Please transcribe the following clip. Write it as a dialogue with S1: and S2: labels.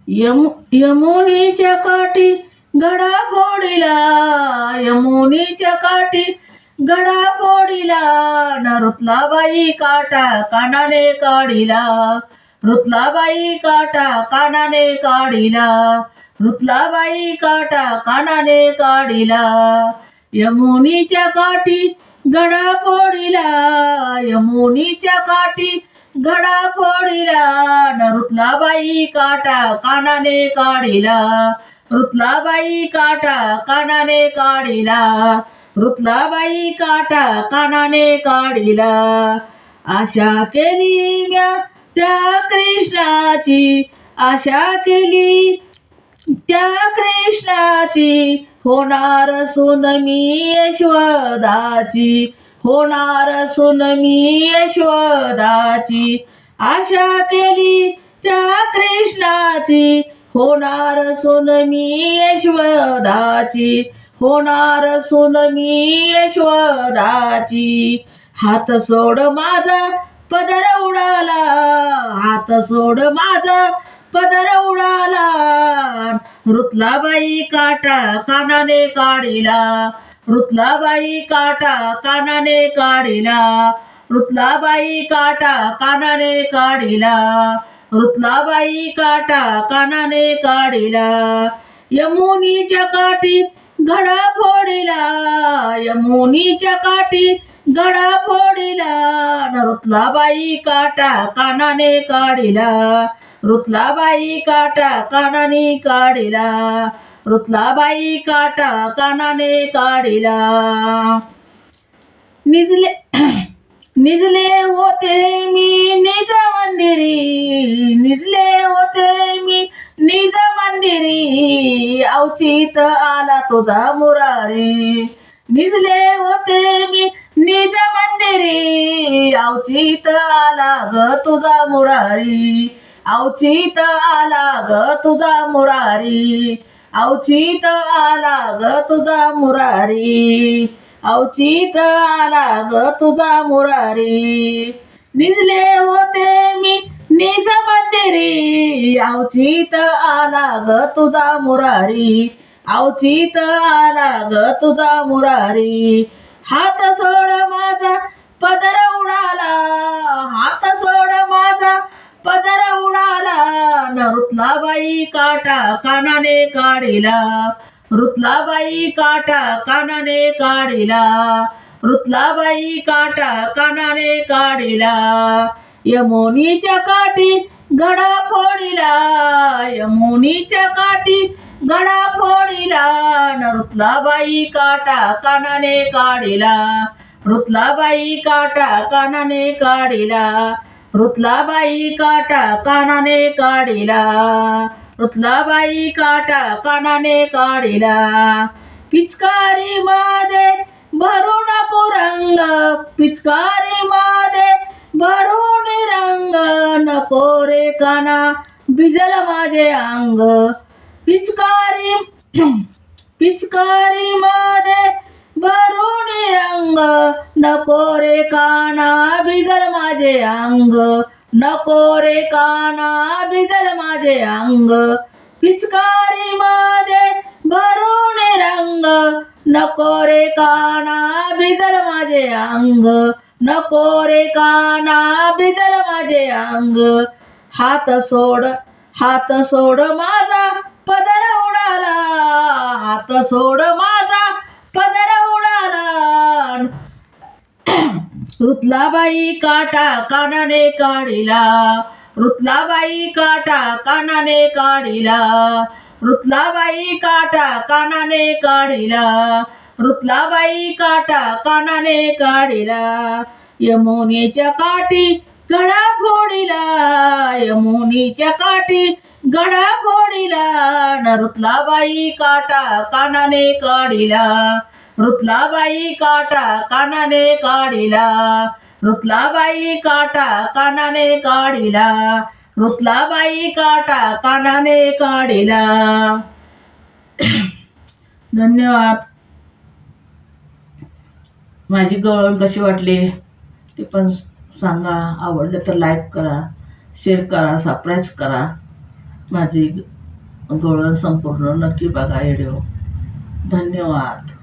S1: यमुनीच्या काठी गडा फोडिला, यमुनीच्या काठी गडा फोडिला, न रुतलाबाई काटा कानाने काढिला, रुतलाबाई काटा कानाने काढिला, रुतलाबाई काटा कानाने काढिला. यमुनीच्या काठी गडा फोडिला, यमुनीच्या काठी गडा फोडिला, न रुतलाबाई काटा कानाने काढिला, रुतलाबाई काटा कानाने काढिला, रुतलाबाई काटा कानाने काढिला. आशा केली म्या त्या कृष्णाची, आशा केली त्या कृष्णाची, होणार सून मी यशोदाची, होणार सून मी यशोदाची. आशा केली त्या कृष्णाची, होणार सून मी यशोदाची, होणार सून मी यशोदाची. हात सोड माझा पदर उडाला, हात सोड माझा पदर उडाला, रुतलाबाई काटा कानाने काढिला, रुतलाबाई काटा कानाने काढिला, रुतलाबाई काटा कानाने काढिला, रुतलाबाई काटा कानाने काढिला. यमुनीच्या काठी गडा फोडिला, यमुनीच्या काठी गडा फोडिला, न रुतलाबाई काटा कानाने काढिला, रुतलाबाई काटा कानाने काढिला, रुतलाबाई काटा कानाने काढिला. निजले निजले होते मी निज मंदिरी, निजले होते मी निज मंदिरी, अवचित आला तुझा मुरारी. निजले होते मी निज मंदिरी, अवचित आला ग तुझा मुरारी, अवचित आला ग तुझा मुरारी, अवचित आला ग तुझा मुरारी, अवचित आला ग तुझा मुरारी. निजले होते मी निज मंदिरी, अवचित आला ग तुझा मुरारी, अवचित आला ग तुझा मुरारी. हात सोड माझा पदर उडाला, हात सोड माझा पदर उडाला, न रुतलाबाई काटा कानाने काढिला, रुतलाबाई काटा कानाने काढिला, रुतलाबाई काटा कानाने काढिला. यमुनीच्या काठी गडा फोडिला, यमुनीच्या काठी गडा फोडिला, न रुतलाबाई काटा कानाने काढिला, रुतलाबाई काटा कानाने काढिला, रुतलाबाई काटा कानाने काढिला, रुतलाबाई काटा कानाने काढिला. पिचकारी मध्ये भरू नको रंग, पिचकारी मध्ये भरून रंग, नको रे काना भिजल माझे अंग. पिचकारी पिचकारी मध्ये भरून रंग, नको रे काना भिजल माझे अंग, नको रे काना भिजल माझे अंग. पिचकारी मध्ये भरून रंग, नको रे काना भिजल माझे अंग, नको रे काना भिजल माझे अंग. हात सोड माझा पदर उडाला, हात सोड माझा पदर उडाला, रुतलाबाई काटा कानाने काढिला, रुतलाबाई काटा कानाने काढिला, रुतलाबाई काटा कानाने काढिला, रुतलाबाई काटा कानाने काढिला. यमुनीच्या काठी गडा फोडिला, यमुनीच्या काठी गडा फोडिला, न रुतलाबाई काटा कानाने काढिला, रुतलाबाई काटा कानाने काढिला, रुतलाबाई काटा कानाने काढिला, रुतलाबाई काटा कानाने काढिला. धन्यवाद. माझी गवळण कशी वाटली ते पण सांगा. आवडलं तर लाईक करा, शेअर करा, सबस्क्राईब करा. माझी गवळण संपूर्ण नक्की बघा व्हिडिओ. धन्यवाद.